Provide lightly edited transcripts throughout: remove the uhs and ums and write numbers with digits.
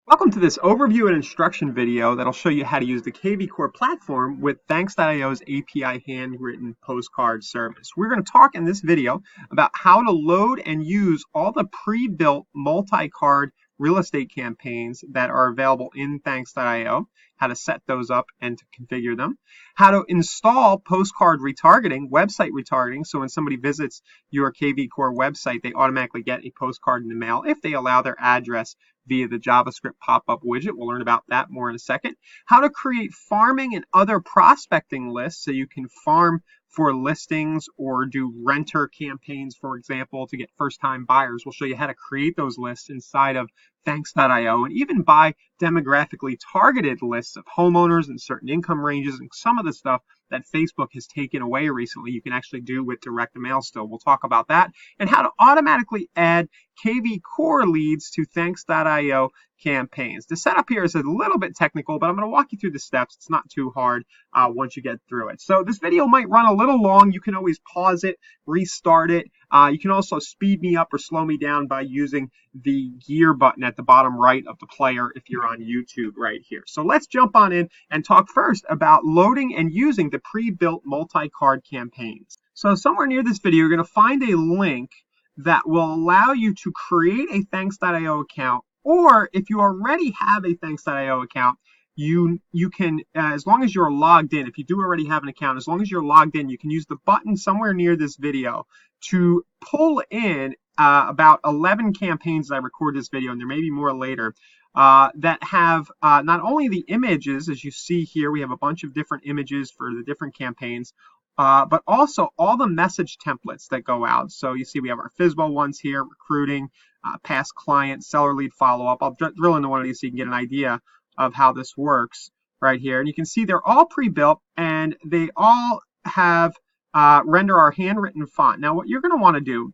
Welcome to this overview and instruction video that'll show you how to use the kvCORE platform with Thanks.io's API handwritten postcard service. We're going to talk in this video about how to load and use all the pre-built multi-card real estate campaigns that are available in Thanks.io, how to set those up and to configure them, how to install postcard retargeting, website retargeting, so when somebody visits your kvCORE website, they automatically get a postcard in the mail if they allow their address via the JavaScript pop-up widget. We'll learn about that more in a second. How to create farming and other prospecting lists so you can farm for listings or do renter campaigns, for example, to get first-time buyers. We'll show you how to create those lists inside of Thanks.io and even buy demographically targeted lists of homeowners in certain income ranges and some of the stuff that Facebook has taken away recently you can actually do with direct mail still. We'll talk about that and how to automatically add kvCORE leads to Thanks.io campaigns. The setup here is a little bit technical, but I'm going to walk you through the steps. It's not too hard once you get through it. So this video might run a little long. You can always pause it, restart it. You can also speed me up or slow me down by using the gear button at the bottom right of the player if you're on YouTube right here. So let's jump on in and talk first about loading and using the pre-built multi-card campaigns. So somewhere near this video, you're going to find a link that will allow you to create a Thanks.io account, or if you already have a Thanks.io account, you can, as long as you're logged in, if you do already have an account, as long as you're logged in, you can use the button somewhere near this video to pull in about 11 campaigns as I record this video, and there may be more later, that have not only the images, as you see here, we have a bunch of different images for the different campaigns, but also all the message templates that go out. So you see we have our FSBO ones here, recruiting, past client, seller lead follow-up. I'll drill into one of these so you can get an idea of how this works right here. And you can see they're all pre-built and they all have render our handwritten font. Now what you're going to want to do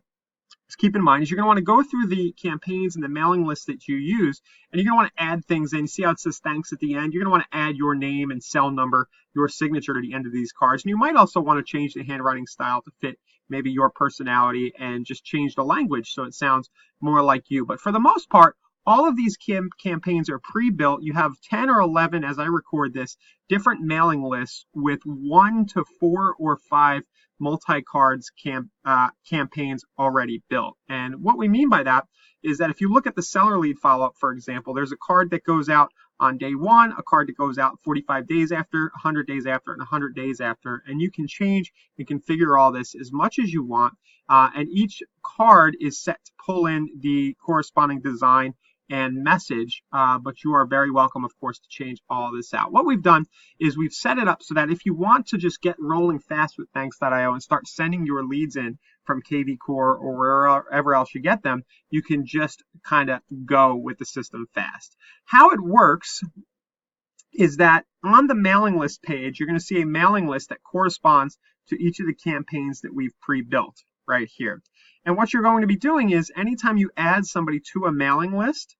is keep in mind is you're going to want to go through the campaigns and the mailing list that you use, and you're going to want to add things in. You see how it says thanks at the end? You're going to want to add your name and cell number, your signature to the end of these cards. And you might also want to change the handwriting style to fit maybe your personality and just change the language so it sounds more like you. But for the most part, all of these campaigns are pre-built. You have 10 or 11, as I record this, different mailing lists with 1 to 4 or 5 multi-cards campaigns already built. And what we mean by that is that if you look at the seller lead follow-up, for example, there's a card that goes out on day 1, a card that goes out 45 days after, 100 days after, and 100 days after. And you can change and configure all this as much as you want. And each card is set to pull in the corresponding design and message, but you are very welcome, of course, to change all this out. What we've done is we've set it up so that if you want to just get rolling fast with Thanks.io and start sending your leads in from kvCORE or wherever else you get them, you can just kind of go with the system fast. How it works is that on the mailing list page, you're going to see a mailing list that corresponds to each of the campaigns that we've pre-built right here. And what you're going to be doing is anytime you add somebody to a mailing list,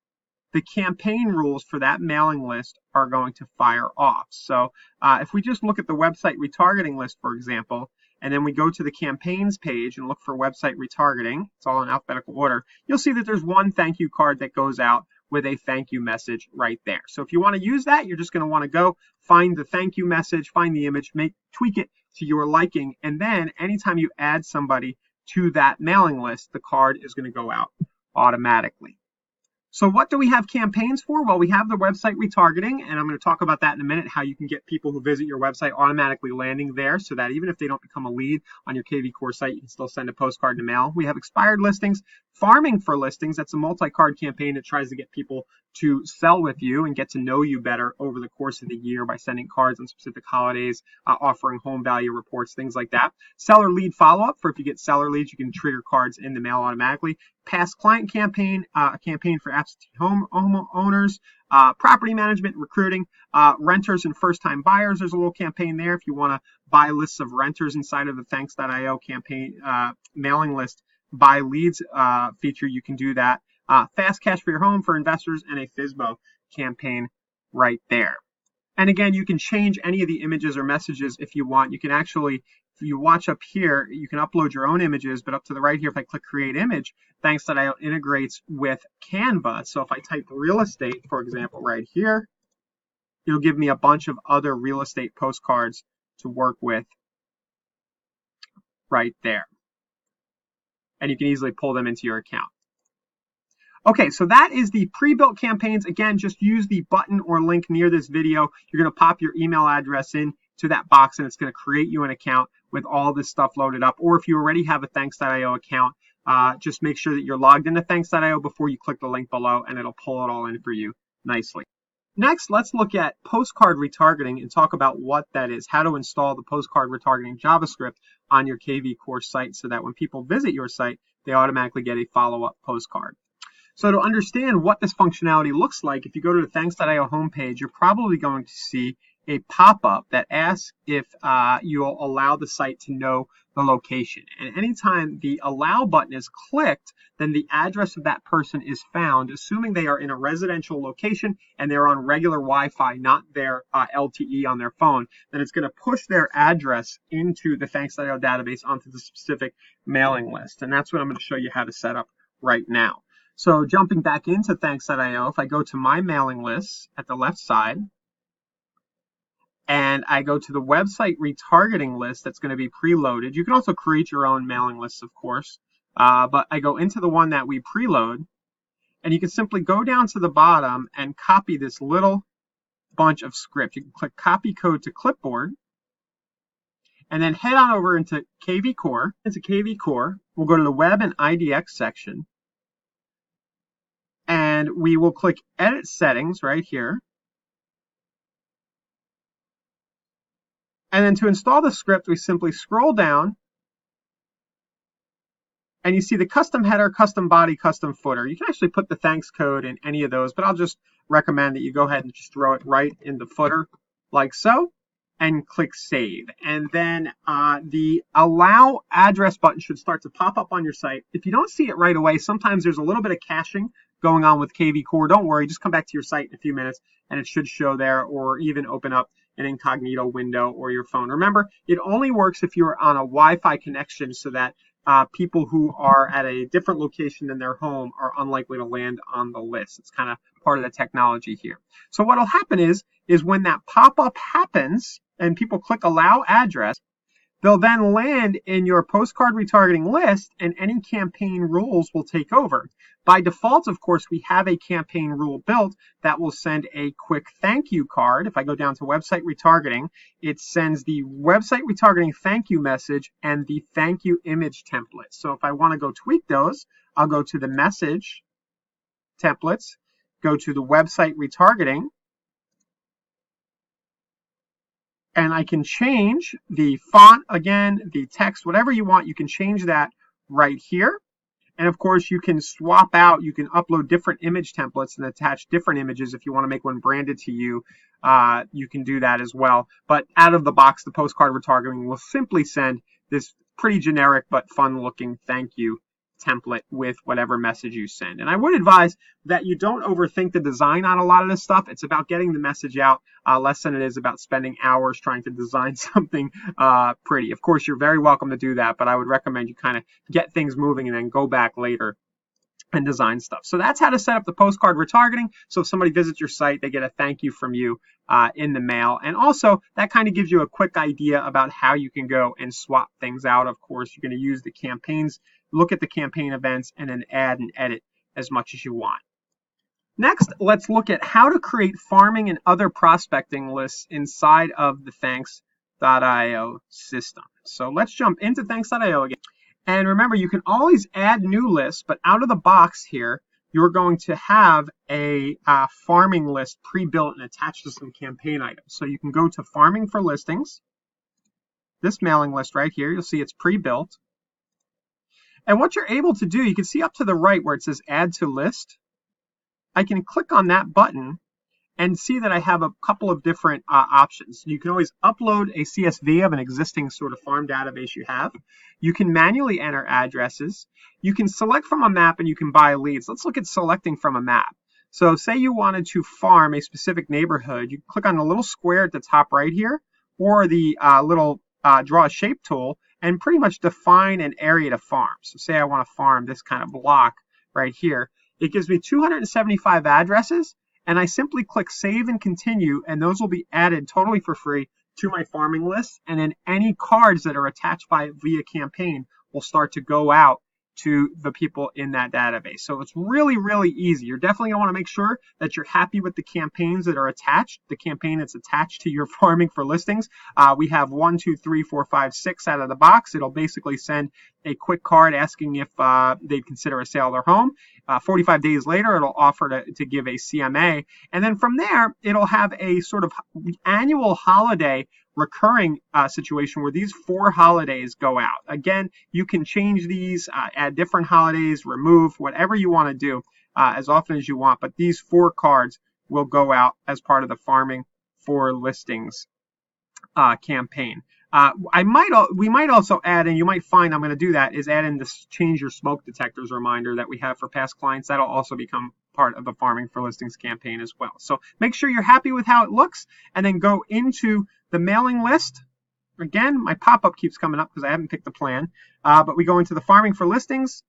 the campaign rules for that mailing list are going to fire off. So if we just look at the website retargeting list, for example, and then we go to the campaigns page and look for website retargeting, it's all in alphabetical order, you'll see that there's one thank you card that goes out with a thank you message right there. So if you want to use that, you're just going to want to go find the thank you message, find the image, tweak it to your liking, and then anytime you add somebody to that mailing list, the card is going to go out automatically. So what do we have campaigns for? Well, we have the website retargeting, and I'm going to talk about that in a minute, how you can get people who visit your website automatically landing there so that even if they don't become a lead on your kvCORE site, you can still send a postcard in the mail. We have expired listings, farming for listings. That's a multi-card campaign that tries to get people to sell with you and get to know you better over the course of the year by sending cards on specific holidays, offering home value reports, things like that. Seller lead follow-up, for if you get seller leads, you can trigger cards in the mail automatically. Past client campaign, a campaign for absentee homeowners, property management, recruiting, renters and first-time buyers. There's a little campaign there if you want to buy lists of renters inside of the Thanks.io campaign mailing list buy leads feature. You can do that. Fast cash for your home for investors and a FSBO campaign right there. And again, you can change any of the images or messages if you want. You can actually you watch up here, you can upload your own images, but up to the right here, if I click Create Image, Thanks.io integrates with Canva. So if I type real estate, for example, right here, it'll give me a bunch of other real estate postcards to work with right there. And you can easily pull them into your account. Okay, so that is the pre-built campaigns. Again, just use the button or link near this video. You're going to pop your email address in to that box, and it's going to create you an account with all this stuff loaded up. Or if you already have a Thanks.io account, just make sure that you're logged into Thanks.io before you click the link below, and it'll pull it all in for you nicely. Next, let's look at postcard retargeting and talk about what that is, how to install the postcard retargeting JavaScript on your kvCORE site so that when people visit your site, they automatically get a follow-up postcard. So to understand what this functionality looks like, if you go to the Thanks.io homepage, you're probably going to see a pop-up that asks if you'll allow the site to know the location. And anytime the allow button is clicked, then the address of that person is found, assuming they are in a residential location and they're on regular Wi-Fi, not their LTE on their phone, then it's going to push their address into the Thanks.io database onto the specific mailing list. And that's what I'm going to show you how to set up right now. So jumping back into Thanks.io, if I go to my mailing list at the left side, and I go to the website retargeting list that's going to be preloaded. You can also create your own mailing lists, of course, but I go into the one that we preload, and you can simply go down to the bottom and copy this little bunch of script. You can click Copy Code to Clipboard, and then head on over into kvCORE. Into kvCORE, we'll go to the Web and IDX section, and we will click Edit Settings right here. And then to install the script, we simply scroll down, and you see the custom header, custom body, custom footer. You can actually put the thanks code in any of those, but I'll just recommend that you go ahead and just throw it right in the footer, like so, and click Save. And then the Allow Address button should start to pop up on your site. If you don't see it right away, sometimes there's a little bit of caching going on with kvCORE. Don't worry, just come back to your site in a few minutes, and it should show there, or even open up an incognito window or your phone. Remember, it only works if you're on a Wi-Fi connection so that people who are at a different location than their home are unlikely to land on the list. It's kind of part of the technology here. So what will happen is when that pop-up happens and people click Allow Address, they'll then land in your postcard retargeting list, and any campaign rules will take over. By default, of course, we have a campaign rule built that will send a quick thank you card. If I go down to website retargeting, it sends the website retargeting thank you message and the thank you image template. So if I want to go tweak those, I'll go to the message templates, go to the website retargeting, and I can change the font again, the text, whatever you want, you can change that right here. And of course, you can swap out, you can upload different image templates and attach different images. If you want to make one branded to you, you can do that as well. But out of the box, the postcard retargeting will simply send this pretty generic but fun looking thank you template with whatever message you send. And I would advise that you don't overthink the design on a lot of this stuff. It's about getting the message out less than it is about spending hours trying to design something pretty. Of course, you're very welcome to do that, but I would recommend you kind of get things moving and then go back later and design stuff. So that's how to set up the postcard retargeting. So if somebody visits your site, they get a thank you from you in the mail. And also, that kind of gives you a quick idea about how you can go and swap things out. Of course, you're going to use the campaigns, look at the campaign events, and then add and edit as much as you want. Next, let's look at how to create farming and other prospecting lists inside of the Thanks.io system. So let's jump into Thanks.io again. And remember, you can always add new lists, but out of the box here, you're going to have a farming list pre-built and attached to some campaign items. So you can go to Farming for Listings, this mailing list right here. You'll see it's pre-built. And what you're able to do, you can see up to the right where it says Add to List. I can click on that button and see that I have a couple of different options. You can always upload a CSV of an existing sort of farm database you have. You can manually enter addresses. You can select from a map and you can buy leads. Let's look at selecting from a map. So say you wanted to farm a specific neighborhood. You click on the little square at the top right here, or the little draw a shape tool and pretty much define an area to farm. So say I want to farm this kind of block right here. It gives me 275 addresses, and I simply click save and continue, and those will be added totally for free to my farming list. And then any cards that are attached via campaign will start to go out to the people in that database. So it's really, really easy. You're definitely going to want to make sure that you're happy with the campaigns that are attached, the campaign that's attached to your farming for listings. We have 1, 2, 3, 4, 5, 6 out of the box. It'll basically send a quick card asking if they'd consider a sale of their home. 45 days later, it'll offer to give a CMA. And then from there, it'll have a sort of annual holiday recurring situation where these 4 holidays go out. Again, you can change these, add different holidays, remove, whatever you want to do as often as you want. But these 4 cards will go out as part of the Farming for Listings campaign. We might also add, and you might find I'm going to do that, is add in this change your smoke detectors reminder that we have for past clients. That'll also become part of the Farming for Listings campaign as well. So make sure you're happy with how it looks, and then go into the mailing list. Again, my pop-up keeps coming up because I haven't picked the plan, but we go into the Farming for Listings,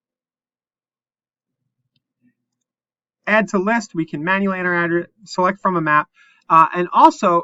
add to list. We can manually enter address, select from a map, and also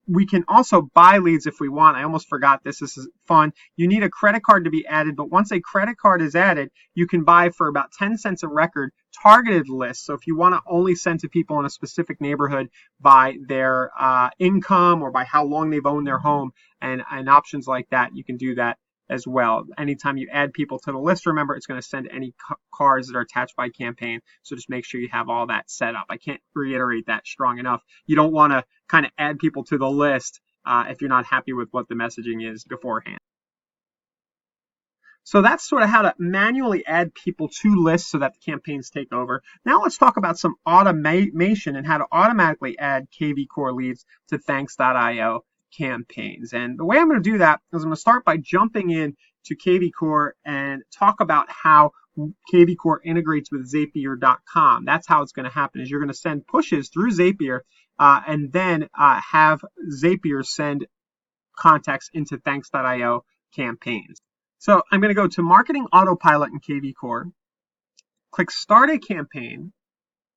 we can also buy leads if we want. I almost forgot this. This is fun. You need a credit card to be added, but once a credit card is added, you can buy for about 10 cents a record targeted lists. So if you want to only send to people in a specific neighborhood by their income or by how long they've owned their home and options like that, you can do that as well. Anytime you add people to the list, remember, it's going to send any cards that are attached by campaign. So just make sure you have all that set up. I can't reiterate that strong enough. You don't want to kind of add people to the list if you're not happy with what the messaging is beforehand. So that's sort of how to manually add people to lists so that the campaigns take over. Now let's talk about some automation and how to automatically add kvCORE leads to Thanks.io campaigns. And the way I'm going to do that is I'm going to start by jumping in to kvCORE and talk about how kvCORE integrates with Zapier.com. That's how it's going to happen, is you're going to send pushes through Zapier and then have Zapier send contacts into Thanks.io campaigns. So I'm going to go to Marketing Autopilot in kvCORE, click Start a Campaign,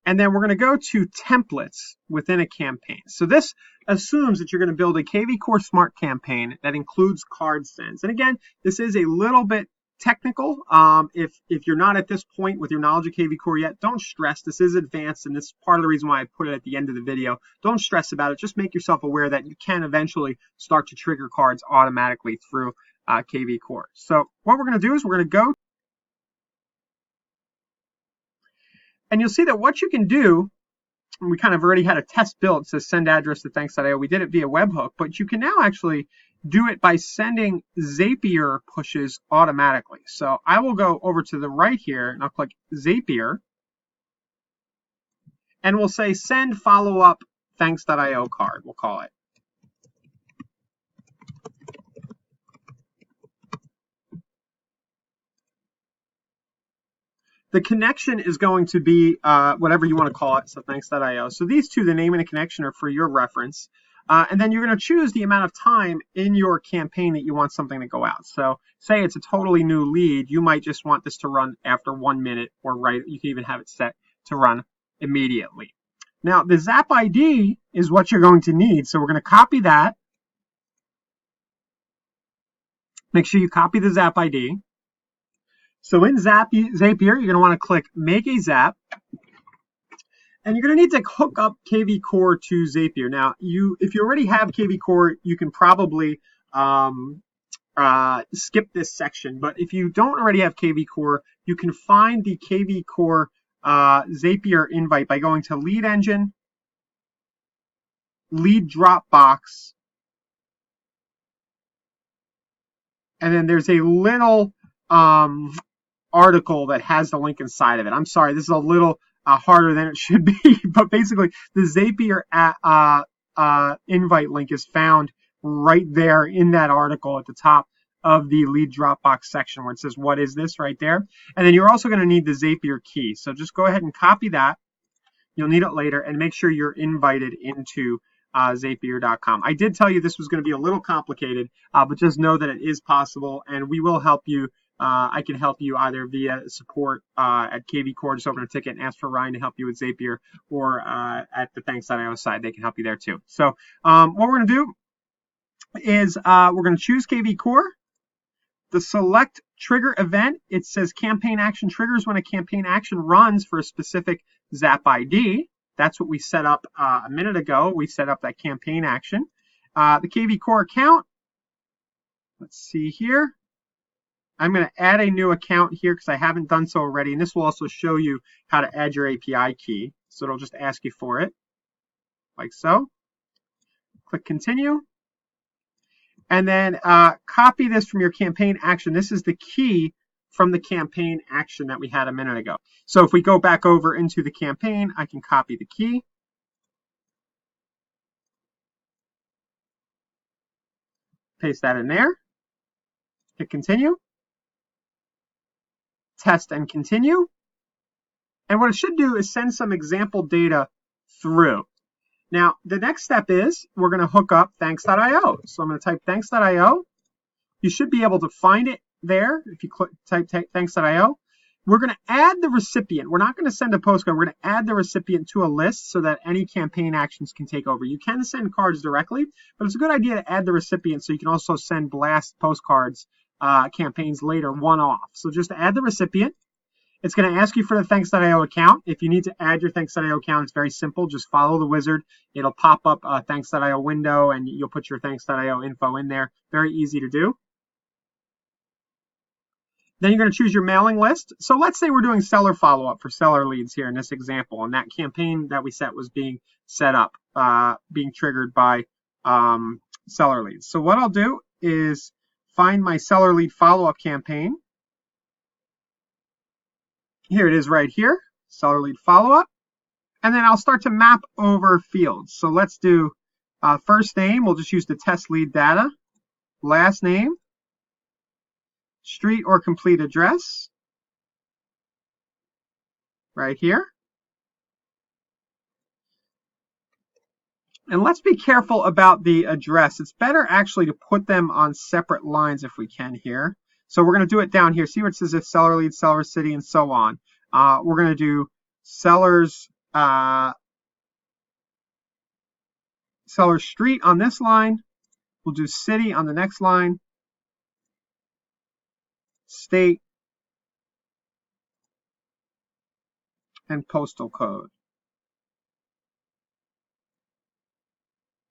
and then we're going to go to Templates within a campaign. So this assumes that you're going to build a kvCORE Smart campaign that includes card sends. And again, this is a little bit technical. If you're not at this point with your knowledge of kvCORE yet, don't stress. This is advanced, and this is part of the reason why I put it at the end of the video. Don't stress about it. Just make yourself aware that you can eventually start to trigger cards automatically through kvCORE. So what we're going to do is we're going to go, and you'll see that what you can do, we kind of already had a test built, says send address to Thanks.io. We did it via webhook, but you can now actually do it by sending Zapier pushes automatically. So I will go over to the right here, and I'll click Zapier, and we'll say send follow-up Thanks.io card, we'll call it. The connection is going to be whatever you want to call it, so Thanks.io. So these two, the name and the connection, are for your reference. And then you're going to choose the amount of time in your campaign that you want something to go out. So say it's a totally new lead, you might just want this to run after 1 minute, or you can even have it set to run immediately. Now, the Zap ID is what you're going to need. So we're going to copy that. Make sure you copy the Zap ID. So in Zapier, you're going to want to click Make a Zap. And you're going to need to hook up kvCORE to Zapier. Now, if you already have kvCORE, you can probably skip this section. But if you don't already have kvCORE, you can find the kvCORE Zapier invite by going to Lead Engine, Lead Dropbox, and then there's a little article that has the link inside of it. I'm sorry, this is a little harder than it should be, but basically the Zapier invite link is found right there in that article at the top of the Lead Dropbox section where it says, what is this, right there. And then you're also going to need the Zapier key. So just go ahead and copy that. You'll need it later, and make sure you're invited into Zapier.com. I did tell you this was going to be a little complicated, but just know that it is possible, and we will help you. I can help you either via support at kvCORE, just open a ticket and ask for Ryan to help you with Zapier, or at the Thanks.io side, they can help you there too. So what we're going to do is we're going to choose kvCORE. The select trigger event, it says campaign action triggers when a campaign action runs for a specific Zap ID. That's what we set up a minute ago. We set up that campaign action. The kvCORE account, let's see here. I'm going to add a new account here because I haven't done so already. And this will also show you how to add your API key. So it'll just ask you for it, like so. Click continue. And then copy this from your campaign action. This is the key from the campaign action that we had a minute ago. So if we go back over into the campaign, I can copy the key. Paste that in there. Hit continue. Test and continue. And what it should do is send some example data through. Now, the next step is we're going to hook up thanks.io. So I'm going to type thanks.io. You should be able to find it there if you type thanks.io. We're going to add the recipient. We're not going to send a postcard. We're going to add the recipient to a list so that any campaign actions can take over. You can send cards directly, but it's a good idea to add the recipient so you can also send blast postcards campaigns later one-off. So just add the recipient. It's going to ask you for the Thanks.io account. If you need to add your Thanks.io account, it's very simple. Just follow the wizard. It'll pop up a Thanks.io window, and you'll put your Thanks.io info in there. Very easy to do. Then you're going to choose your mailing list. So let's say we're doing seller follow-up for seller leads here in this example, and that campaign that we set was being set up, being triggered by seller leads. So what I'll do is find my seller lead follow-up campaign. Here it is right here, seller lead follow-up. And then I'll start to map over fields. So let's do first name. We'll just use the test lead data. Last name, street or complete address, right here. And let's be careful about the address. It's better actually to put them on separate lines if we can here. So we're going to do it down here. See where it says if seller lead, seller city, and so on. We're going to do seller's street on this line. We'll do city on the next line. State and postal code.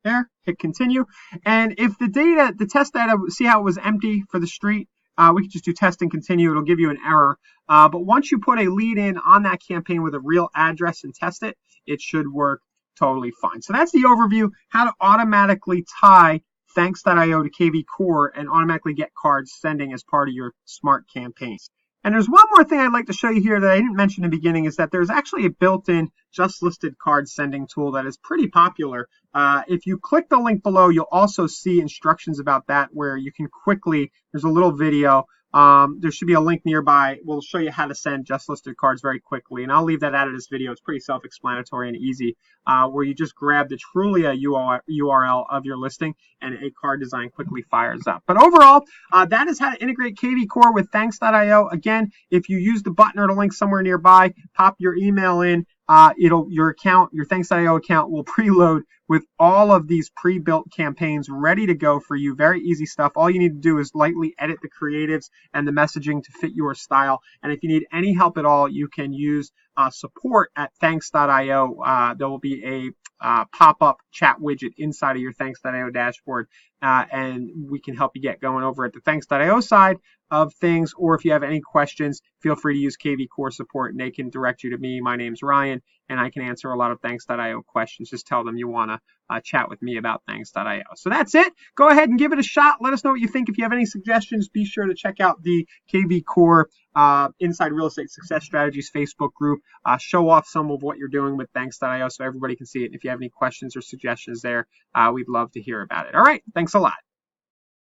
There, hit continue. And if the test data, see how it was empty for the street? We can just do test and continue. It'll give you an error. But once you put a lead in on that campaign with a real address and test it, it should work totally fine. So that's the overview, how to automatically tie thanks.io to kvCORE and automatically get cards sending as part of your smart campaigns. And there's one more thing I'd like to show you here that I didn't mention in the beginning is that there's actually a built-in just listed card sending tool that is pretty popular. If you click the link below, you'll also see instructions about that where you can quickly, there's a little video. There should be a link nearby. We'll show you how to send just listed cards very quickly. And I'll leave that out of this video. It's pretty self-explanatory and easy, where you just grab the Trulia URL of your listing and a card design quickly fires up. But overall, that is how to integrate kvCORE with thanks.io. Again, if you use the button or the link somewhere nearby, pop your email in. Your thanks.io account will preload with all of these pre-built campaigns ready to go for you. Very easy stuff. All you need to do is lightly edit the creatives and the messaging to fit your style. And if you need any help at all, you can use support at thanks.io. There will be a pop-up chat widget inside of your thanks.io dashboard, and we can help you get going over at the thanks.io side of things. Or if you have any questions, feel free to use kvCORE support and they can direct you to me. My name's Ryan, and I can answer a lot of thanks.io questions. Just tell them you want to chat with me about thanks.io. So that's it. Go ahead and give it a shot. Let us know what you think. If you have any suggestions, be sure to check out the kvCORE Inside Real Estate Success Strategies Facebook group. Show off some of what you're doing with thanks.io so everybody can see it. And if you have any questions or suggestions there, we'd love to hear about it. All right. Thanks a lot.